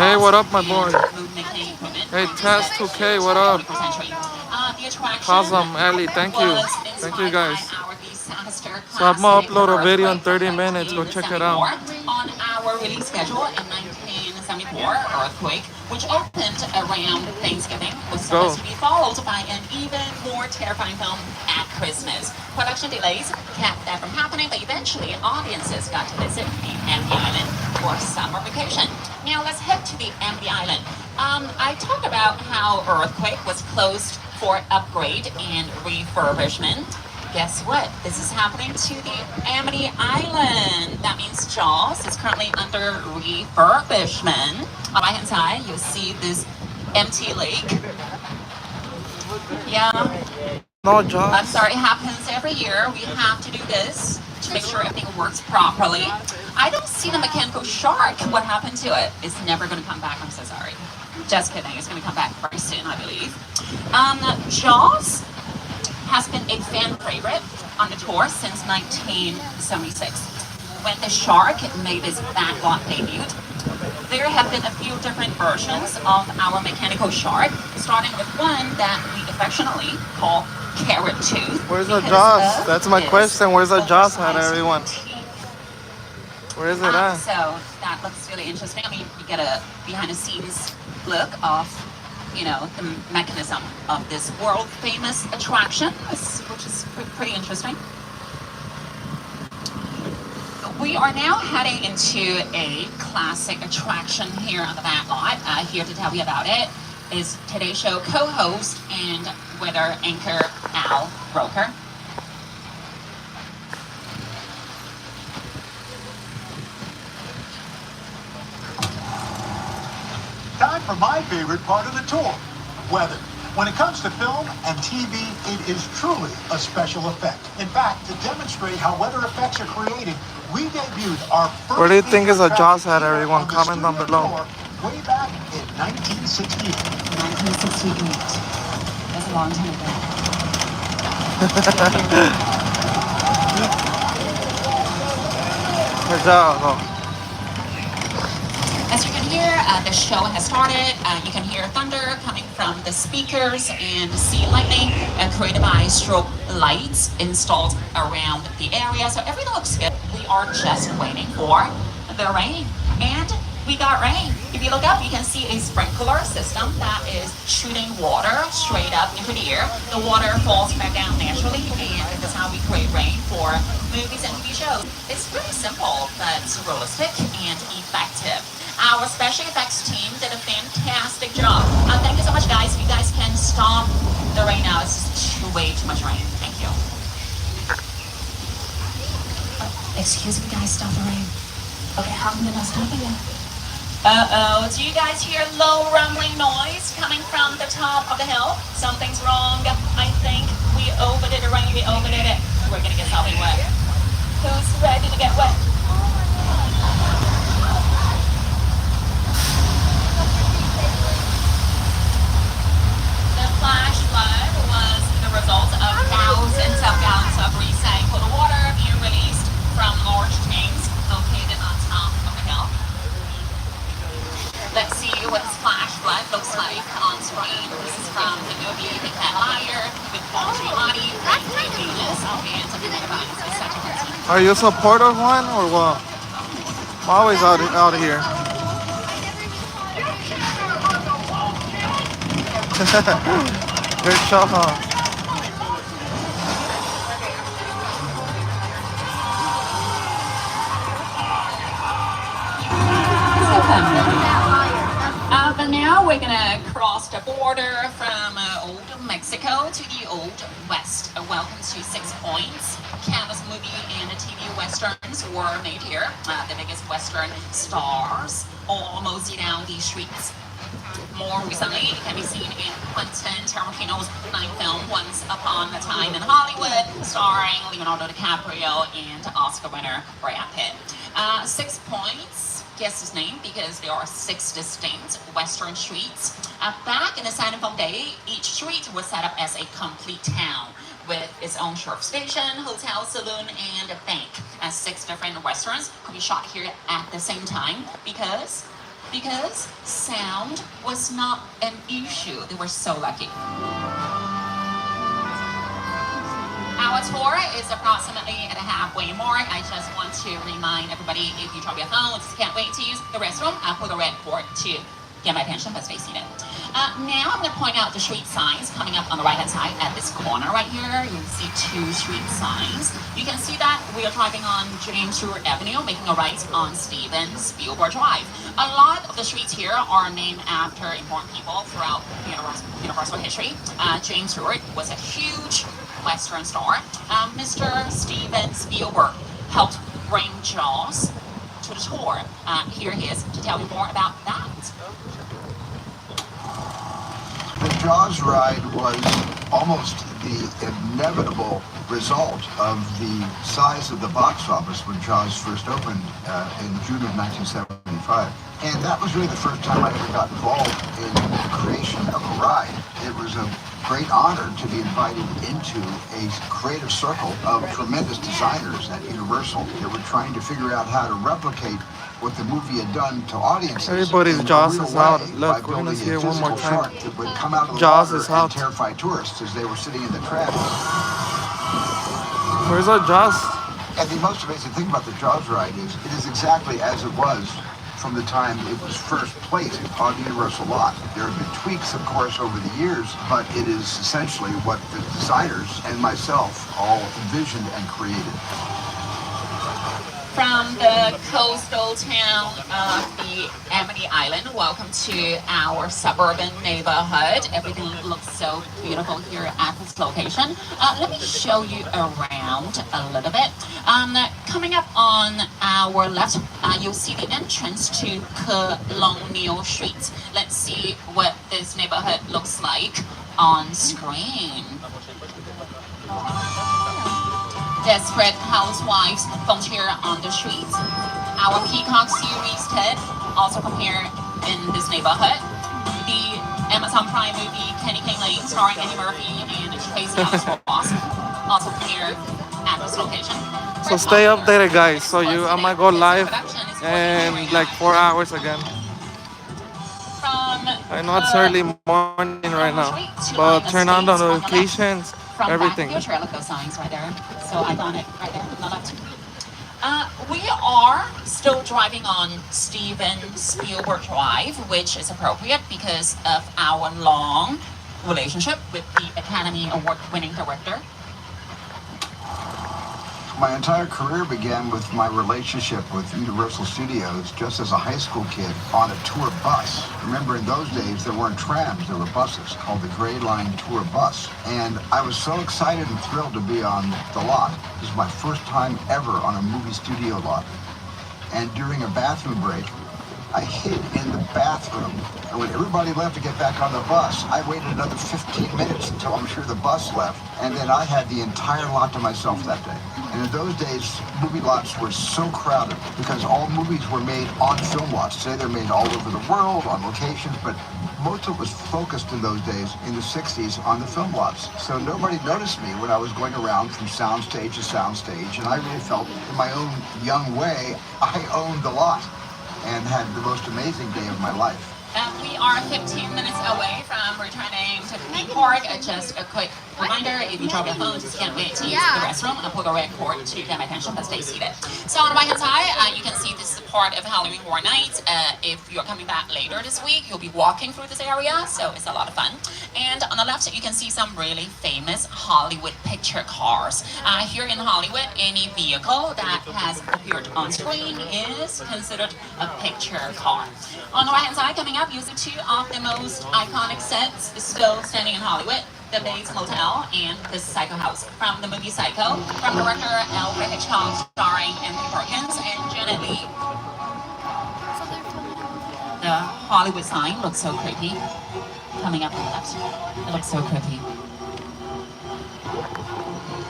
Hey, cars what up, my boy? and mood making equipment Hey, from the Test set 2K, to what the up? 21st century. The attraction Kazam, Ali, thank you. was Thank you, inspired by guys. our disaster So I'm gonna classic upload a video in earthquake 30 of minutes. Go check it 1974. out. On our release schedule in 1974, earthquake, which opened around Thanksgiving, was Let's supposed go. to be followed by an even more terrifying film at Christmas. Production delays kept that from happening, but eventually audiences got to visit the Amity Island for summer vacation. Now let's head to the Amity Island. I talked about how Earthquake was closed for upgrade and refurbishment. Guess what? This is happening to the Amity Island. That means Jaws is currently under refurbishment. On the right hand side, you'll see this empty lake. Yeah, No, I'm Jaws. sorry, it happens every year. We have to do this to make sure everything works properly. I don't see the mechanical shark. What happened to it? It's never going to come back. I'm so sorry. Just kidding. It's going to come back very soon, I believe. Jaws has been a fan favorite on the tour since 1976. When the shark made its backlot debut, there have been a few different versions of our mechanical shark, starting with one that we affectionately call Carrot Tooth Where's the because Jaws? of That's my its question. Where's the Jaws at, oversized everyone? teeth. Where is it at? So that looks really interesting. I mean, you get a behind the scenes look of, the mechanism of this world famous attraction, which is pretty interesting. We are now heading into a classic attraction here on the back lot. Here to tell you about it is Today Show co-host and weather anchor Al Roker. Time for my favorite part of the tour, weather. When it comes to film and TV, it is truly a special effect. In fact, to demonstrate how weather effects are created, we debuted our first Where do you think is a Jaws at, feature everyone? on the Comment down studio below. floor way back in 1968. 1968. That's a long time ago. Good job. As you can hear, the show has started. You can hear thunder coming from the speakers and see lightning created by strobe lights installed around the area. So everything looks good. We are just waiting for the rain. And we got rain. If you look up, you can see a sprinkler system that is shooting water straight up into the air. The water falls back down naturally, and that's how we create rain for movies and TV shows. It's really simple, but realistic and effective. Our special effects team did a fantastic job. Thank you so much, guys. If you guys can stop the rain now, it's just way too much rain. Thank you. Excuse me, guys, stop the rain. Okay, how come they're not stopping it? Uh-oh, do you guys hear low rumbling noise coming from the top of the hill? Something's wrong. I think we overdid it, rain. We overdid it. We're gonna get something wet. Who's ready to get wet? Flash flood was the result of thousands of gallons of recycled water being released from large tanks located on top of the hill. Let's see what flash flood looks like on screen. This is from the movie The Cat Liar with Paul Giamatti, Frank Venus, and Samantha. Are you a supporter of one or what? I'm always out of here. Good show, huh? But now we're gonna cross the border from old Mexico to the old West. Welcome to Six Points. Countless movie and TV westerns were made here. The biggest western stars all mosey down these streets. More recently, it can be seen in Quentin Tarantino's ninth film, Once Upon a Time in Hollywood, starring Leonardo DiCaprio and Oscar winner Brad Pitt. 6 Points, guess his name, because there are 6 distinct Western streets. Back in the silent film day, each street was set up as a complete town with its own sheriff station, hotel, saloon, and a bank. 6 different Westerns could be shot here at the same time because because sound was not an issue. They were so lucky. Our tour is approximately at a halfway mark. I just want to remind everybody, if you drop your phones, can't wait to use the restroom, I'll put a red cord to get my attention, but stay seated. Now I'm going to point out the street signs coming up on the right-hand side at this corner right here. You can see two street signs. You can see that we are driving on James Stewart Avenue, making a right on Steven Spielberg Drive. A lot of the streets here are named after important people throughout Universal history. James Stewart was a huge Western star. Mr. Steven Spielberg helped bring Jaws to the tour. Here he is to tell you more about that. The Jaws ride was almost the inevitable result of the size of the box office when Jaws first opened in June of 1975. And that was really the first time I ever got involved in the creation of a ride. It was a great honor to be invited into a creative circle of tremendous designers at Universal that were trying to figure out how to replicate what the movie had done to audiences. Everybody's Jaws is out. Look, we're gonna see it one more time. That would come out of the Jaws water is out. and terrify tourists as they were sitting in the trap. Where's our Jaws? And the most amazing thing about the Jaws ride is it is exactly as it was from the time it was first placed on the Universal lot. There have been tweaks, of course, over the years, but it is essentially what the designers and myself all envisioned and created. From the coastal town of the Amity Island, welcome to our suburban neighborhood. Everything looks so beautiful here at this location. Let me show you around a little bit. Coming up on our left, you'll see the entrance to Colonial Street. Let's see what this neighborhood looks like on screen. Desperate housewives volunteer on the streets. Our Peacock series Ted also premiered in this neighborhood. The Amazon Prime movie Kenny King Lane starring Eddie Murphy and Tracy Ellis Ross also premiered at this location. So stay updated, guys. So I might go live in like 4 hours again. I know it's early morning right now, but turn on the notifications, everything. Look at those signs right there. So I got it right there on the left. We are still driving on Steven Spielberg Drive, which is appropriate because of our long relationship with the Academy Award-winning director. My entire career began with my relationship with Universal Studios just as a high school kid on a tour bus. Remember, in those days, there weren't trams, there were buses called the Gray Line Tour Bus. And I was so excited and thrilled to be on the lot. This was my first time ever on a movie studio lot. And during a bathroom break, I hid in the bathroom. And when everybody left to get back on the bus, I waited another 15 minutes until I'm sure the bus left. And then I had the entire lot to myself that day. And in those days, movie lots were so crowded because all movies were made on film lots. Today they're made all over the world, on locations, but most of it was focused in those days, in the 60s, on the film lots. So nobody noticed me when I was going around from soundstage to soundstage, and I really felt, in my own young way, I owned the lot and had the most amazing day of my life. We are 15 minutes away from returning to the park. Just a quick reminder, if you drop your phone, just can't wait to use the restroom. I'll put a red cord to get my attention, but stay seated. So on the right hand side, you can see this is part of Halloween Horror Nights. If you're coming back later this week, you'll be walking through this area, so it's a lot of fun. And on the left, you can see some really famous Hollywood picture cars. Here in Hollywood, any vehicle that has appeared on screen is considered a picture car. On the right hand side, coming up, you see two of the most iconic sets still standing in Hollywood. The Bates Motel and the Psycho House from the movie Psycho, from director Alfred Hitchcock, starring Anthony Perkins and Janet Leigh. The Hollywood sign looks so creepy. Coming up on the left, it looks so creepy.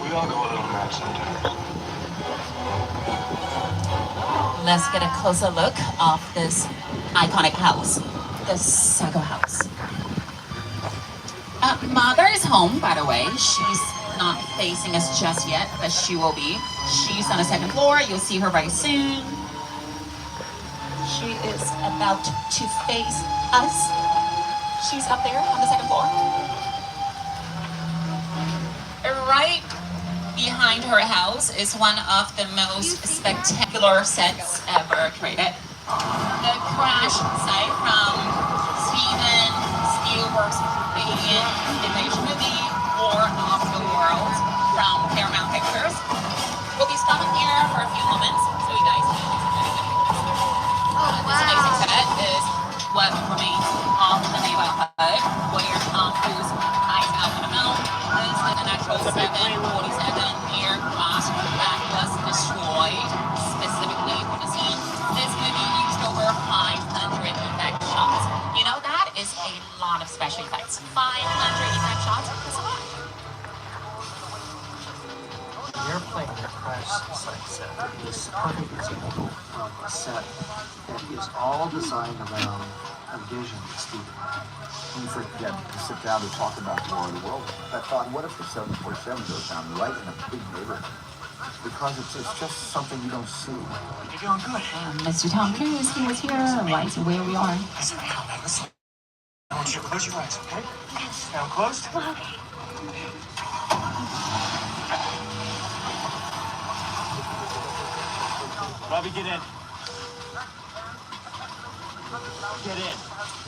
We all go a little mad sometimes. Let's get a closer look of this iconic house, the Psycho House. Mother is home, by the way. She's not facing us just yet, but she will be. She's on the second floor. You'll see her very soon. she is about to face us. She's up there on the second floor. Right behind her house is one of the most spectacular sets ever created. The crash site from Steven Spielberg's brilliant animation movie War of the Worlds from Paramount Pictures. We'll be stopping here for a few moments so you guys can this amazing set is what remains of the neighborhood where Tom Cruise hides out in the mountain. This is an actual 747 aircraft that was destroyed specifically for the scene. This movie used over 500 effect shots. You know, that is a lot of special effects. 500 effect shots is a lot. The airplane that crashed site set is a perfect example of a set that is all designed around a vision that Steven had. When you first get to sit down to talk about War of the World, I thought, what if the 747 goes down right in a big neighborhood? Because it's just something you don't see. You're doing good. Mr. Tom Cruise, he was here right where we are. Listen, come on, listen. I want you to close your eyes, okay? Now closed. Robbie, get in. Get in.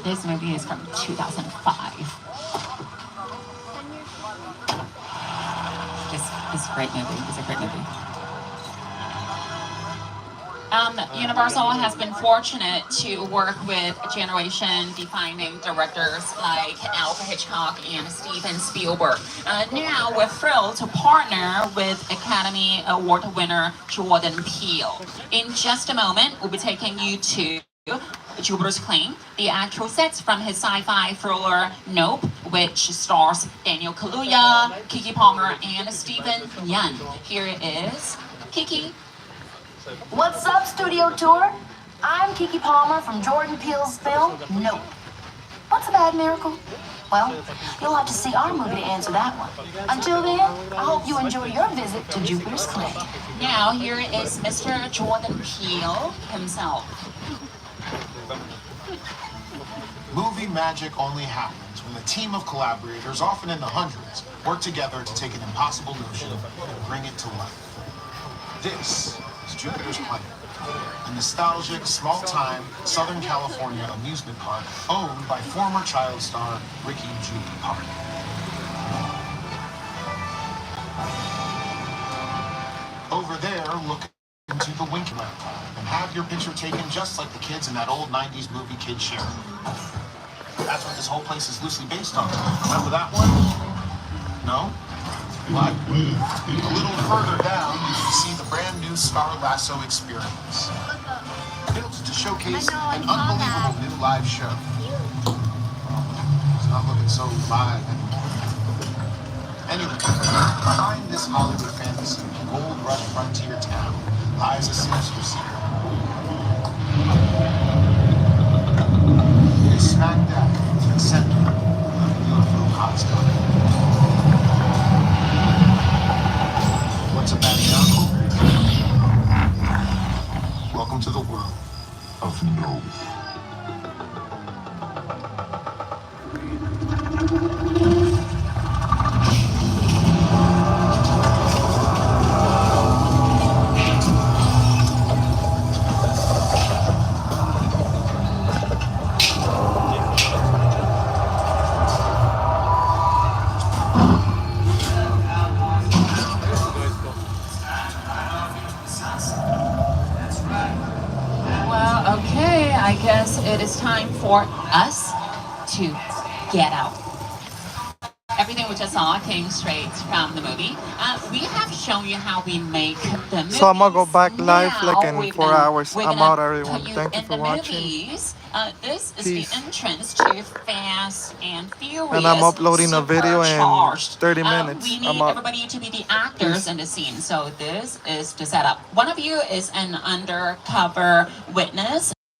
This movie is from 2005. It's a great movie. It's a great movie. Universal has been fortunate to work with generation-defining directors like Alfred Hitchcock and Steven Spielberg. Now we're thrilled to partner with Academy Award winner Jordan Peele. In just a moment, we'll be taking you to Jupiter's Claim, the actual sets from his sci-fi thriller Nope, which stars Daniel Kaluuya, Keke Palmer, and Stephen Yeun. Here it is Keke. What's up, Studio Tour? I'm Keke Palmer from Jordan Peele's film, Nope. What's a bad miracle? Well, you'll have to see our movie to answer that one. Until then, I hope you enjoy your visit to Jupiter's Clay. Now, here is Mr. Jordan Peele himself. Movie magic only happens when a team of collaborators, often in the hundreds, work together to take an impossible notion and bring it to life. This is Jupiter's Claim, a nostalgic, small-time Southern California amusement park owned by former child star Ricky Julie Park. Over there, look into the Wink Lamp and have your picture taken just like the kids in that old 90s movie Kid Share. That's what this whole place is loosely based on. Remember that one? No? But a little further down, you can see the brand new Star Lasso experience. Built to showcase an unbelievable new live show. It's not looking so live anymore. Anyway, behind this Hollywood fantasy, gold rush frontier town, lies a sinister secret. It is smack dab in the center of a beautiful hotspot. What's a bad miracle? Welcome to the world of no. I guess it is time for us to get out. Everything we just saw came straight from the movie. We have shown you how we make the movies. So I'm gonna go back live Now like in we're 4 gonna- hours. we're I'm gonna out, everyone. put Thank you in for the watching. movies. This is Peace. the entrance to Fast and Furious. And I'm uploading a video in Supercharged. 30 minutes. We I'm need out. everybody to be the actors in the scene. So this is the setup. One of you is an undercover witness.